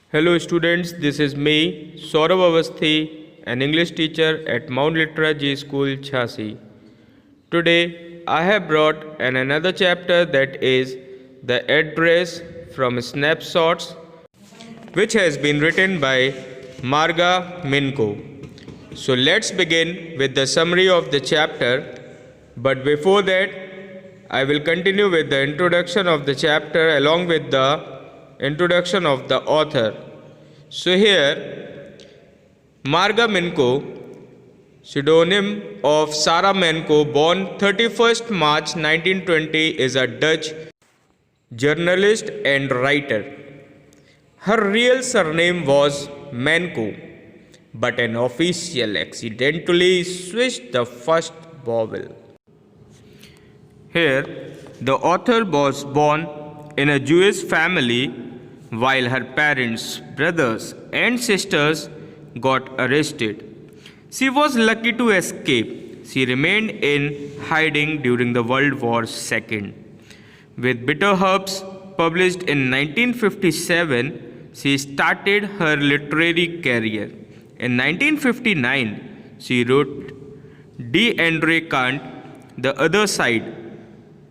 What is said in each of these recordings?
Hello students, this is me, Saurabh Avasthi, an English teacher at Mount Litera G School, Jhansi. Today, I have brought another chapter that is the address from snapshots, which has been written by Marga Minko. So let's begin with the summary of the chapter. But before that, I will continue with the introduction of the chapter along with the introduction of the author. So here, Marga Minko, pseudonym of Sarah Menko, born 31st March 1920, is a Dutch journalist and writer. Her real surname was Menko, but an official accidentally switched the first vowel. Here, the author was born in a Jewish family while her parents, brothers, and sisters got arrested. She was lucky to escape. She remained in hiding during the World War II. With Bitter Herbs, published in 1957, she started her literary career. In 1959, she wrote Die andere Kant, The Other Side.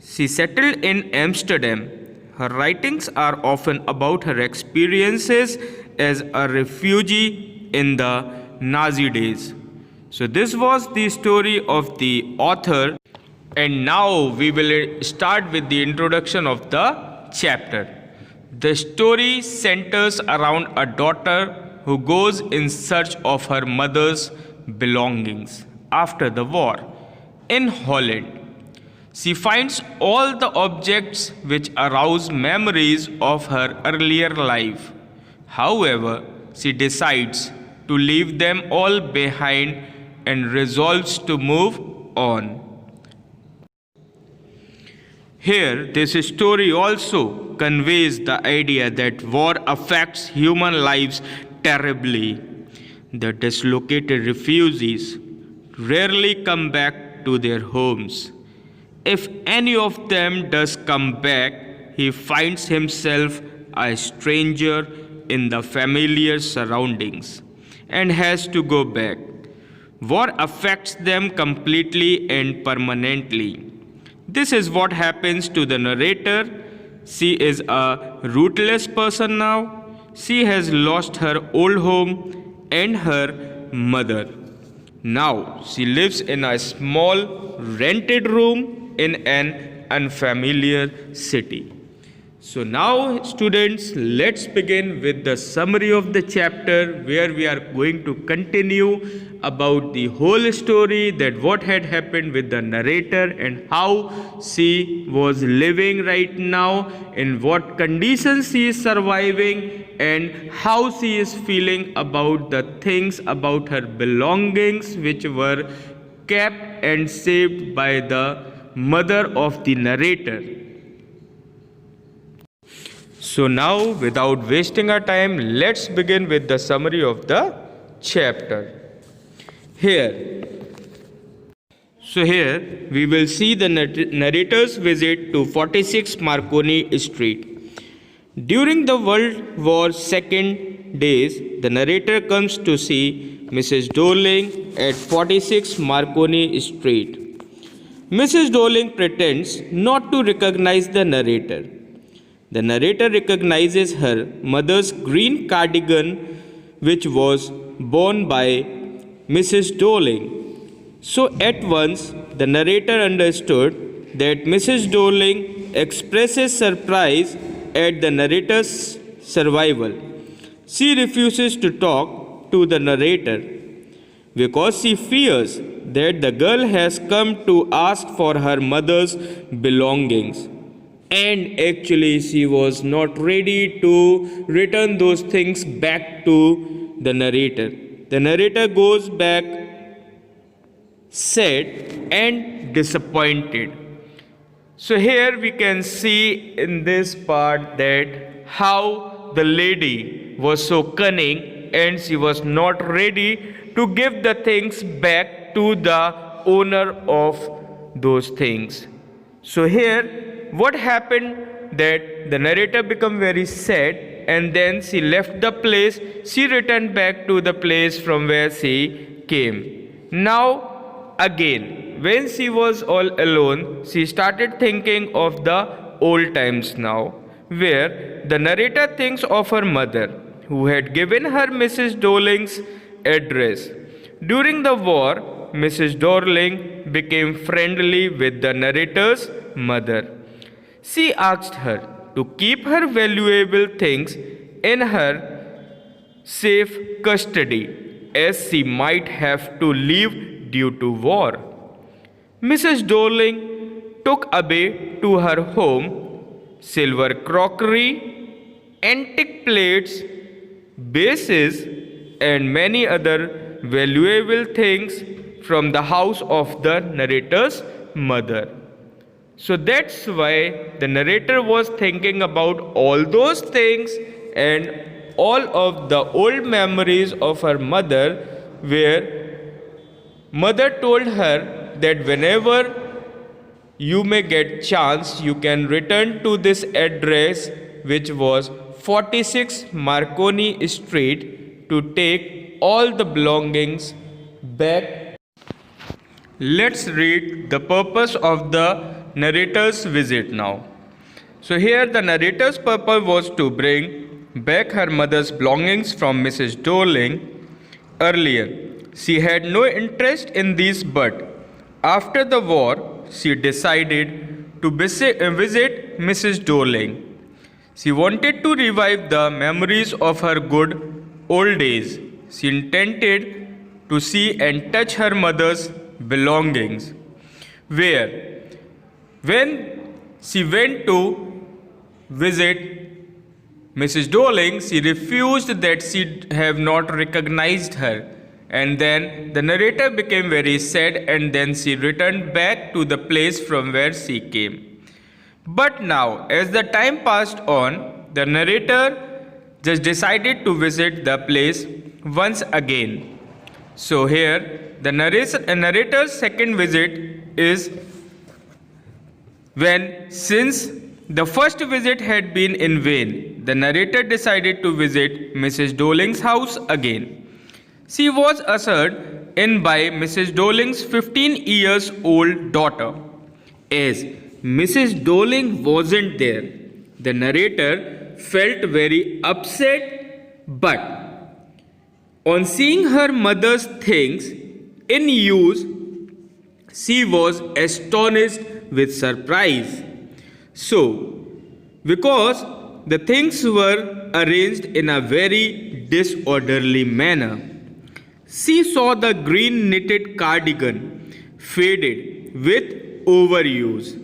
She settled in Amsterdam. Her writings are often about her experiences as a refugee in the Nazi days. So this was the story of the author, and now we will start with the introduction of the chapter. The story centers around a daughter who goes in search of her mother's belongings after the war in Holland. She finds all the objects which arouse memories of her earlier life. However, she decides to leave them all behind and resolves to move on. Here, this story also conveys the idea that war affects human lives terribly. The dislocated refugees rarely come back to their homes. If any of them does come back, he finds himself a stranger in the familiar surroundings and has to go back. War affects them completely and permanently. This is what happens to the narrator. She is a rootless person now. She has lost her old home and her mother. Now she lives in a small rented room in an unfamiliar city. So now students, let's begin with the summary of the chapter, where we are going to continue about the whole story, that what had happened with the narrator and how she was living right now, in what conditions she is surviving, and how she is feeling about the things about her belongings which were kept and saved by the mother of the narrator. So now, without wasting our time, let's begin with the summary of the chapter. Here we will see the narrator's visit to 46 Marconi Street. During the World War II days, the narrator comes to see Mrs. Dorling at 46 Marconi Street. Mrs. Dorling pretends not to recognize the narrator. The narrator recognizes her mother's green cardigan, which was worn by Mrs. Dorling. So at once, the narrator understood that Mrs. Dorling expresses surprise at the narrator's survival. She refuses to talk to the narrator because she fears that the girl has come to ask for her mother's belongings. And actually, she was not ready to return those things back to the narrator. The narrator goes back sad and disappointed. So here we can see in this part that how the lady was so cunning and she was not ready to give the things back to the owner of those things. So here what happened, that the narrator became very sad and then she left the place. She returned back to the place from where she came. Now, again, when she was all alone, she started thinking of the old times now, where the narrator thinks of her mother, who had given her Mrs. Dorling's address. During the war, Mrs. Dorling became friendly with the narrator's mother. She asked her to keep her valuable things in her safe custody, as she might have to leave due to war. Mrs. Dorling took away to her home silver crockery, antique plates, vases, and many other valuable things from the house of the narrator's mother. So that's why the narrator was thinking about all those things and all of the old memories of her mother, where mother told her that whenever you may get chance, you can return to this address, which was 46 Marconi Street, to take all the belongings back. Let's read the purpose of the narrator's visit now. So here the narrator's purpose was to bring back her mother's belongings from Mrs. Dorling. Earlier, she had no interest in these, but after the war, she decided to visit Mrs. Dorling. She wanted to revive the memories of her good old days. She intended to see and touch her mother's belongings, where when she went to visit Mrs. Dorling, she refused that she have not recognized her. And then the narrator became very sad, and then she returned back to the place from where she came. But now, as the time passed on, the narrator just decided to visit the place once again. So here, the narrator's second visit is when, since the first visit had been in vain, the narrator decided to visit Mrs. Dorling's house again. She was ushered in by Mrs. Dorling's 15 years old daughter. As Mrs. Dorling wasn't there, the narrator felt very upset, but on seeing her mother's things in use, she was astonished with surprise. So, because the things were arranged in a very disorderly manner, she saw the green knitted cardigan faded with overuse.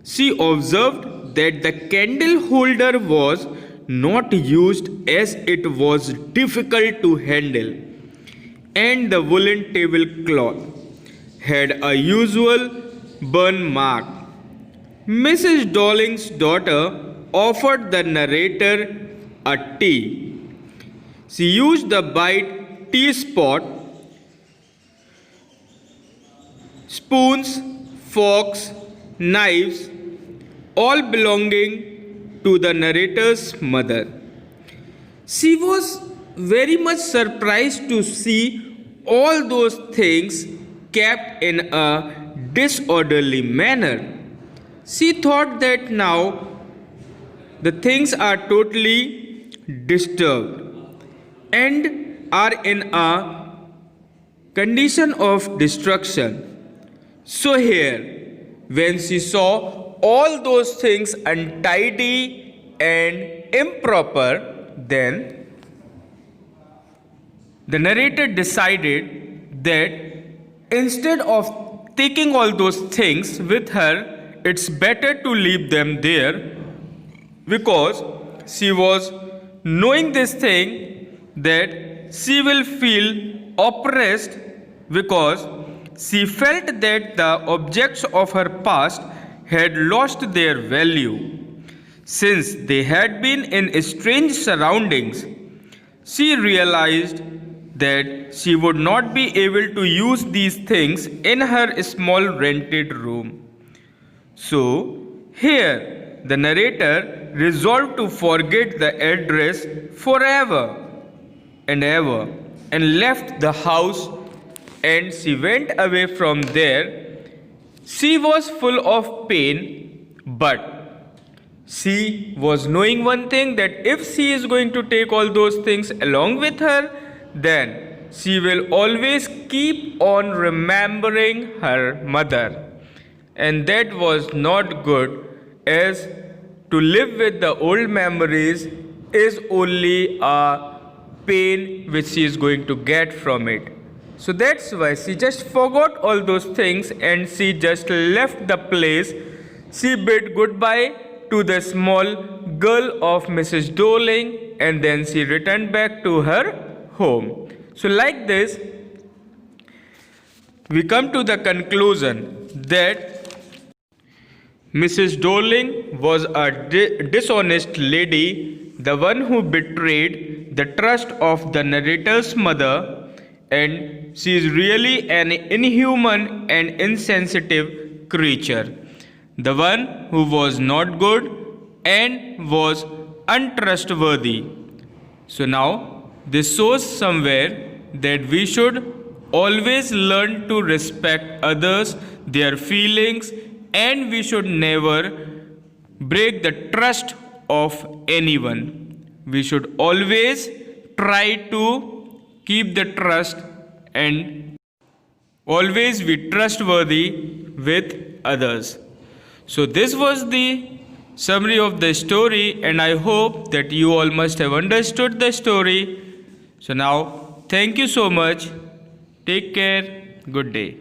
She observed that the candle holder was not used, as it was difficult to handle, and the woolen tablecloth had a usual burn mark. Mrs. Dorling's daughter offered the narrator a tea. She used the bite teapot, spoons, forks, knives, all belonging to the narrator's mother. She was very much surprised to see all those things kept in a disorderly manner. She thought that now the things are totally disturbed and are in a condition of destruction. So here, when she saw all those things untidy and improper, then the narrator decided that instead of taking all those things with her, it's better to leave them there, because she was knowing this thing that she will feel oppressed, because she felt that the objects of her past had lost their value. Since they had been in strange surroundings, she realized that she would not be able to use these things in her small rented room. So, here the narrator resolved to forget the address forever and ever and left the house, and she went away from there. She was full of pain, but she was knowing one thing, that if she is going to take all those things along with her, then she will always keep on remembering her mother. And that was not good, as to live with the old memories is only a pain which she is going to get from it. So that's why she just forgot all those things and she just left the place. She bid goodbye to the small girl of Mrs. Darling, and then she returned back to her home. So like this, we come to the conclusion that Mrs. Darling was a dishonest lady, the one who betrayed the trust of the narrator's mother, and she is really an inhuman and insensitive creature, the one who was not good and was untrustworthy. So now this shows somewhere that we should always learn to respect others, their feelings, and we should never break the trust of anyone. We should always try to keep the trust and always be trustworthy with others. So this was the summary of the story, and I hope that you all must have understood the story. So now, thank you so much. Take care. Good day.